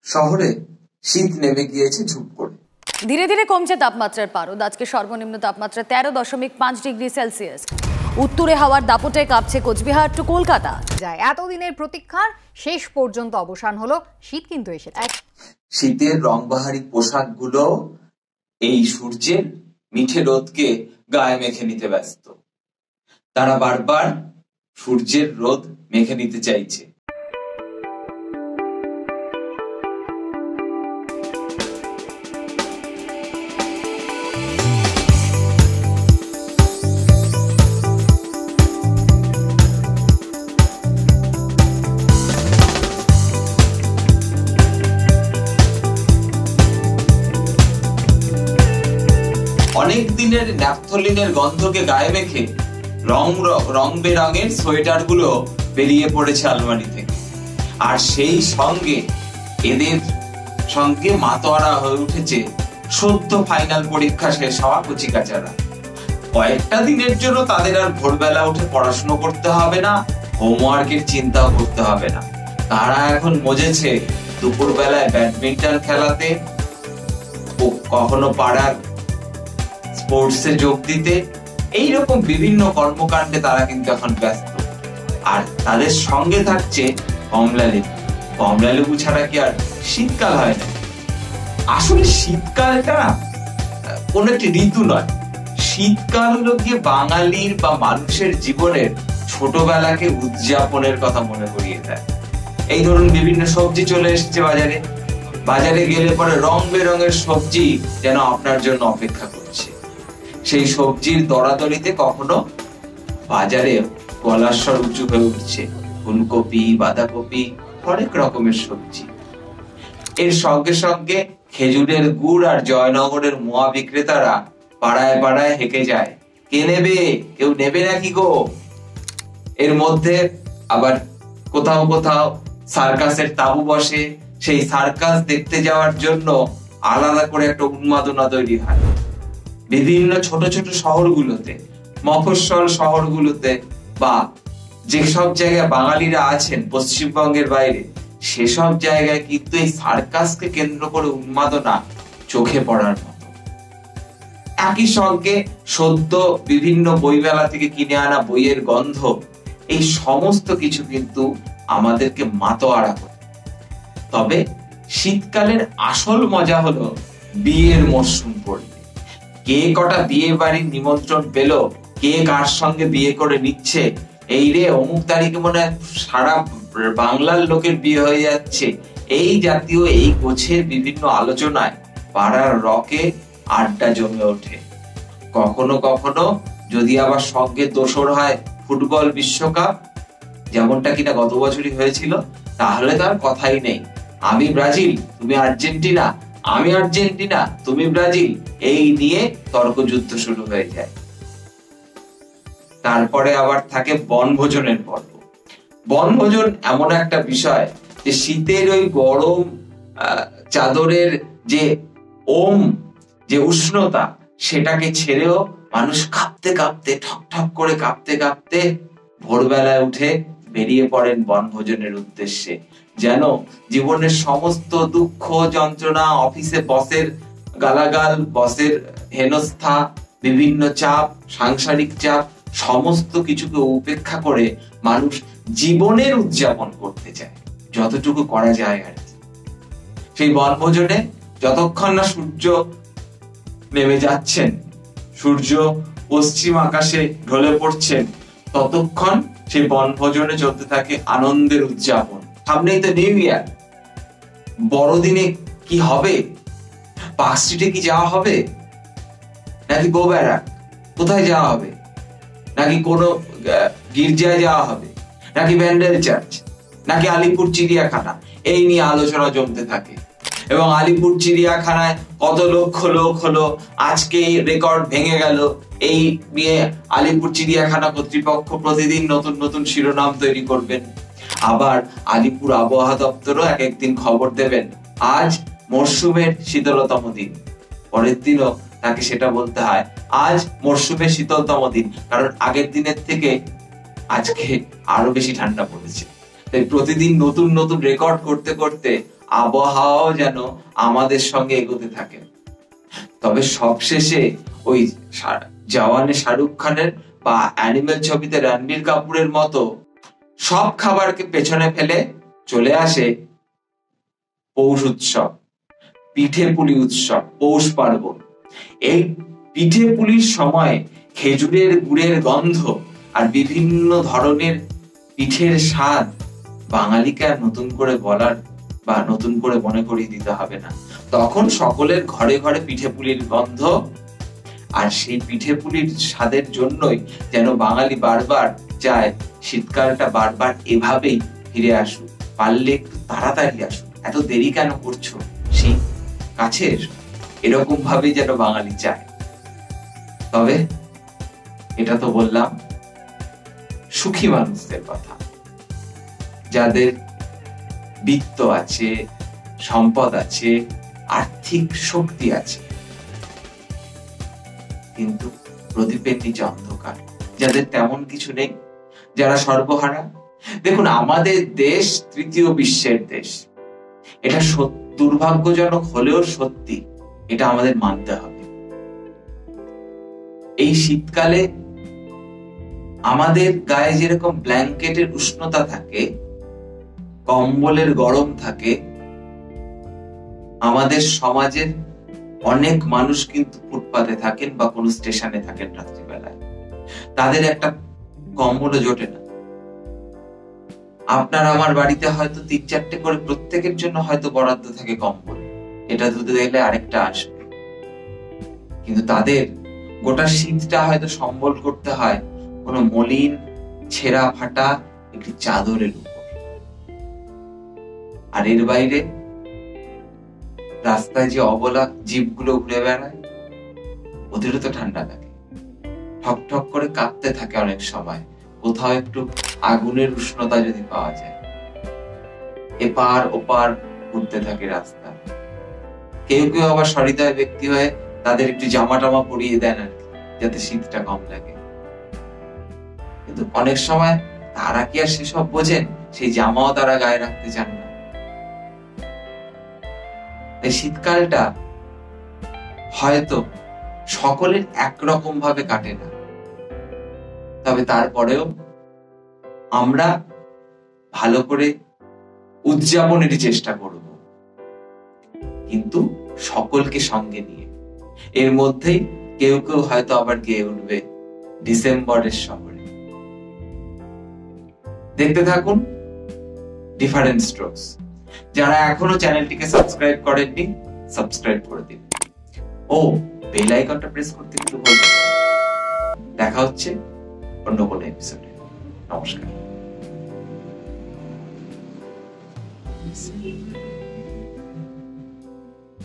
শহরে শীত নেমে গিয়েছে ঝুপ করে। ধীরে ধীরে কমছে তাপমাত্রার পারদ। আজকে সর্বনিম্ন তাপমাত্রা 13.5 ডিগ্রি সেলসিয়াস। উত্তরে হাওয়ার দাপটে কাঁপছে কোচবিহার টু কলকাতা। এতদিনের প্রতীক্ষার শেষ পর্যন্ত অবসান হলো, শীত কিন্তু এসেছে। শীতের রংবাহারি পোশাকগুলো এই সূর্যের মিঠে রোদকে গায়ে মেখে নিতে ব্যস্ত। তারা বারবার সূর্যের রোদ মেখে নিতে চাইছে। অনেক দিনের ন্যাপথলিনের গন্ধকে গায়ে মেখে রং বেরঙের সোয়েটার গুলো বেরিয়ে পড়েছে আলমারি থেকে। আর সেই সঙ্গে এদের সঙ্গে মাতোয়ারা হয়ে উঠেছে সদ্য ফাইনাল পরীক্ষা শেষ হওয়া কচিকাচারা। কয়েকটা দিনের জন্য তাদের আর ভোরবেলা উঠে পড়াশুনো করতে হবে না, হোমওয়ার্কের চিন্তাও করতে হবে না। তারা এখন মজেছে দুপুর বেলায় ব্যাডমিন্টন খেলাতে, কখনো পাড়ার স্পোর্টসে যোগ দিতে, এইরকম বিভিন্ন কর্মকাণ্ডে তারা কিন্তু এখন ব্যস্ত। আর তাদের সঙ্গে থাকছে কমলা লেবু। কমলা লেবু ছাড়া কি আর শীতকাল হয় না? আসলে শীতকালটা কোন একটি ঋতু নয়। শীতকাল হলো গিয়ে বাঙালির বা মানুষের জীবনের ছোটবেলাকে উদযাপনের কথা মনে করিয়ে দেয়। এই ধরুন বিভিন্ন সবজি চলে এসেছে বাজারে। বাজারে গেলে পরে রং বেরঙের সবজি যেন আপনার জন্য অপেক্ষা করছে। সেই সবজির দরাদরিতে কখনো বাজারে গলার স্বর উঁচু হয়ে উঠছে ফুলকপি, বাঁধাকপি, অনেক রকমের সবজি। এর সঙ্গে সঙ্গে খেজুরের গুড় আর জয়নগরের মোয়া বিক্রেতারা পাড়ায় পাড়ায় হেঁকে যায়, কে নেবে, কেউ নেবে নাকি গো। এর মধ্যে আবার কোথাও কোথাও সার্কাসের তাবু বসে। সেই সার্কাস দেখতে যাওয়ার জন্য আলাদা করে একটা উন্মাদনা তৈরি হয় বিভিন্ন ছোট ছোট শহরগুলোতে, মফস্বল শহরগুলোতে, বা যেসব জায়গায় বাঙালিরা আছেন পশ্চিমবঙ্গের বাইরে, সেসব জায়গায় কিন্তু এই সার্কাসকে কেন্দ্র করে উন্মাদনা চোখে পড়ার মতো। একই সঙ্গে সদ্য বিভিন্ন বইমেলা থেকে কিনে আনা বইয়ের গন্ধ, এই সমস্ত কিছু কিন্তু আমাদেরকে মাতোয়ারা করে। তবে শীতকালের আসল মজা হলো বিয়ের মরশুম পড়লে। কে কটা বিয়ে বাড়ির নিমন্ত্রণ পেল, কে কার সঙ্গে বিয়ে করে নিচ্ছে, এই রে অমুক তারিখে মনে হয় সারা বাংলার লোকের বিয়ে হয়ে যাচ্ছে, এই জাতীয় এই গোছের বিভিন্ন আলোচনায় পাড়ার রকে আড্ডা জমে ওঠে। কখনো কখনো যদি আবার সঙ্গে দোসর হয় ফুটবল বিশ্বকাপ, যেমনটা কিনা গত বছরই হয়েছিল, তাহলে তার কথাই নেই। আমি ব্রাজিল, তুমি আর্জেন্টিনা, আমি আর্জেন্টিনা, তুমি ব্রাজিল, এই নিয়ে তর্কযুদ্ধ শুরু হয়ে যায়। তারপরে আবার থাকে বনভোজনের পর্ব। বনভোজন এমন একটা বিষয় যে শীতের ওই গরম চাদরের যে উষ্ণতা, সেটাকে ছেড়েও মানুষ কাঁপতে কাঁপতে, ঠক ঠক করে কাঁপতে কাঁপতে ভোরবেলায় উঠে বেরিয়ে পড়েন বনভোজনের উদ্দেশ্যে। যেন জীবনের সমস্ত দুঃখ যন্ত্রণা, অফিসে বসের গালাগাল, বসের হেনস্থা, বিভিন্ন চাপ, সাংসারিক চাপ, সমস্ত কিছুকে উপেক্ষা করে মানুষ জীবনের উদযাপন করতে চায়, যতটুকু করা যায় আর কি। সেই বনভোজনে যতক্ষণ না সূর্য নেমে যাচ্ছেন, সূর্য পশ্চিম আকাশে ঢলে পড়ছেন, ততক্ষণ সেই বনভোজনে চলতে থাকে আনন্দের উদযাপন। সামনেই তো নিউ ইয়ার। বড়দিনে কি হবে? পার্ক স্ট্রিটে কি যাওয়া হবে, নাকি গো ব্যারাক, কোথায় যাওয়া হবে, নাকি কোনো গির্জায় যাওয়া হবে, নাকি ব্যান্ডেল চার্চ, নাকি আলিপুর চিড়িয়াখানা, এই নিয়ে আলোচনা জমতে থাকে। এবং আলিপুর চিড়িয়াখানায় কত লক্ষ লোক হলো, আজকে রেকর্ড ভেঙে গেল, এই নিয়ে আলিপুর চিড়িয়াখানা কর্তৃপক্ষ প্রতিদিন নতুন নতুন শিরোনাম তৈরি করবেন। আবার আলিপুর আবহাওয়া দপ্তরও এক একদিন খবর দেবেন আজ মরশুমের শীতলতম দিন, পরের দিনও তাকে সেটা বলতে হয় আজ মরশুমের শীতলতম দিন, কারণ আগের দিনের থেকে আজকে আরো বেশি ঠান্ডা পড়েছে। তাই প্রতিদিন নতুন নতুন রেকর্ড করতে করতে আবহাওয়াও যেন আমাদের সঙ্গে এগোতে থাকে। তবে সবশেষে ওই জওয়ানে শাহরুখ খানের বা অ্যানিমেল ছবিতে রণবীর কাপুরের মতো সব খাবারকে পেছনে ফেলে চলে আসে পৌষ উৎসব, পিঠে পুলি উৎসব, পৌষ পার্বণ। এই পিঠে পুলির সময় খেজুরের গুড়ের গন্ধ আর বিভিন্ন ধরনের পিঠের স্বাদ বাঙালিকে আর নতুন করে বলার বা নতুন করে মনে করিয়ে দিতে হবে না। তখন সকলের ঘরে ঘরে পিঠে পুলির গন্ধ, আর সেই পিঠে পুলির স্বাদের জন্যই যেন বাঙালি বারবার চায় শীতকালটা বারবার এভাবেই ফিরে আসুক, পারলে একটু তাড়াতাড়ি আসুক, এত দেরি কেন করছো, সেই কাছে এসো, এরকম ভাবেই যেন বাঙালি চায়। তবে এটা তো বললাম সুখী মানুষদের কথা, যাদের বিত্ত আছে, সম্পদ আছে, আর্থিক শক্তি আছে, কিন্তু প্রদীপের নিচে অন্ধকার, যাদের তেমন কিছু নেই, যারা সর্বহারা। দেখুন, আমাদের দেশ তৃতীয় বিশ্বের দেশ, এটা দুর্ভাগ্যজনক হলেও সত্যি, এটা আমাদের মানতে হবে। এই শীতকালে আমাদের গায়ে যেরকম ব্ল্যাঙ্কেটের উষ্ণতা থাকে, কম্বলের গরম থাকে, আমাদের সমাজের অনেক মানুষ কিন্তু ফুটপাতে থাকেন বা কোনো স্টেশনে থাকেন রাত্রিবেলায়, তাদের একটা কম্বলও জোটে না। আপনার আমার বাড়িতে হয়তো 3-4টে করে প্রত্যেকের জন্য হয়তো বরাদ্দ থাকে কম্বল, এটা ধুতে গেলে আরেকটা আসবে, কিন্তু তাদের গোটা শীতটা হয়তো সম্বল করতে হয় কোনো মলিন ছেঁড়া ফাটা একটি চাদরের উপর। আর এর বাইরে রাস্তায় যে অবলা জীবগুলো ঘুরে বেড়ায়, ওদেরও তো ঠান্ডা লাগে, ঠক ঠক করে কাঁপতে থাকে অনেক সময়, কোথাও একটু আগুনের উষ্ণতা যদি পাওয়া যায়। এপার ওপার ঘুরতে থাকে রাস্তা। কেউ কেউ আবার সহৃদয় ব্যক্তি হয়ে তাদের একটু জামা টামা পরিয়ে দেন আর কি, যাতে শীতটা কম লাগে। কিন্তু অনেক সময় তারা কি আর সেসব বোঝেন? সেই জামাও তারা গায়ে রাখতে চান না। এই শীতকালটা হয়তো সকলের একরকম ভাবে কাটে না, তবে তারপরেও আমরা ভালো করে উদযাপনের চেষ্টা করব, কিন্তু সকলকে সঙ্গে নিয়ে। এর মধ্যেই কেউ কেউ হয়তো আবার গেয়ে উঠবে ডিসেম্বরের শহরে। দেখতে থাকুন ডিফারেন্ট স্ট্রোকস। যারা এখনো চ্যানেলটিকে সাবস্ক্রাইব করেননি, সাবস্ক্রাইব করে দিন ও বেল আইকনটা প্রেস করতে কিন্তু ভুলবেন না। দেখা হচ্ছে অন্য কোনো এপিসোডে। নমস্কার।